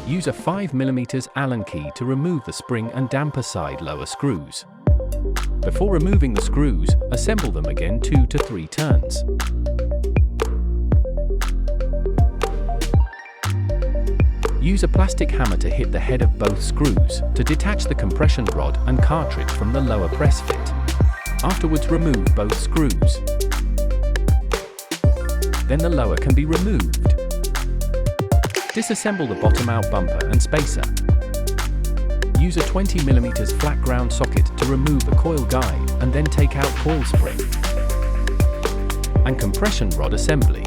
Use a 5mm Allen key to remove the spring and damper side lower screws. Before removing the screws, assemble them again 2 to 3 turns. Use a plastic hammer to hit the head of both screws to detach the compression rod and cartridge from the lower press fit. Afterwards, remove both screws. Then the lower can be removed. Disassemble the bottom-out bumper and spacer. Use a 20mm flat-ground socket to remove the coil guide and then take out coil spring and compression rod assembly.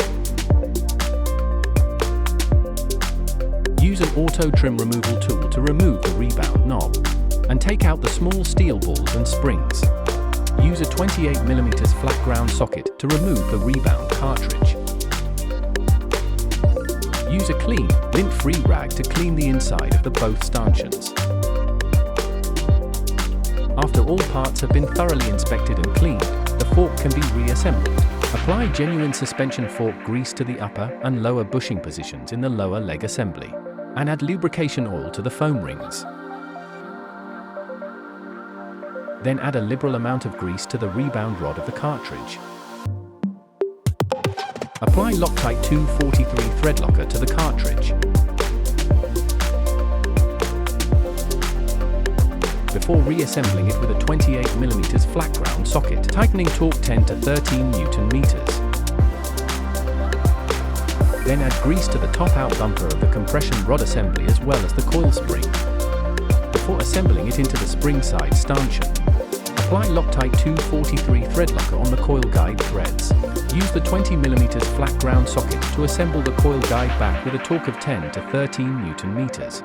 Use an auto trim removal tool to remove the rebound knob and take out the small steel balls and springs. Use a 28mm flat-ground socket to remove the rebound cartridge. Use a clean, lint-free rag to clean the inside of the both stanchions. After all parts have been thoroughly inspected and cleaned, the fork can be reassembled. Apply genuine suspension fork grease to the upper and lower bushing positions in the lower leg assembly, and add lubrication oil to the foam rings. Then add a liberal amount of grease to the rebound rod of the cartridge. Apply Loctite 243 thread locker to the cartridge. Before reassembling it with a 28mm flat ground socket, tightening torque 10 to 13 Newton meters. Then add grease to the top-out bumper of the compression rod assembly as well as the coil spring. Before assembling it into the spring side stanchion, apply Loctite 243 thread locker on the coil guide threads. Use the 20mm flat ground socket to assemble the coil guide back with a torque of 10 to 13 Newton meters.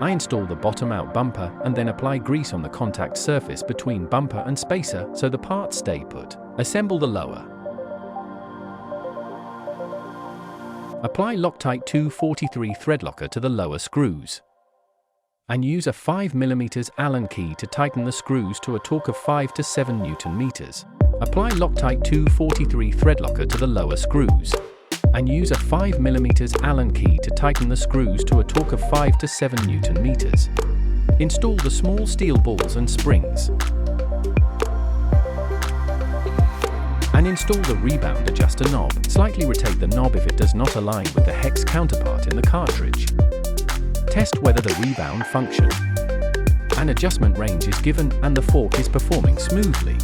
I install the bottom-out bumper and then apply grease on the contact surface between bumper and spacer so the parts stay put. Assemble the lower. Apply Loctite 243 thread locker to the lower screws. And use a 5mm Allen key to tighten the screws to a torque of 5 to 7 Newton meters. Apply Loctite 243 thread locker to the lower screws. And use a 5mm Allen key to tighten the screws to a torque of 5 to 7 Newton meters. Install the small steel balls and springs. And install the rebound adjuster knob. Slightly rotate the knob if it does not align with the hex counterpart in the cartridge. Test whether the rebound function. An adjustment range is given and the fork is performing smoothly.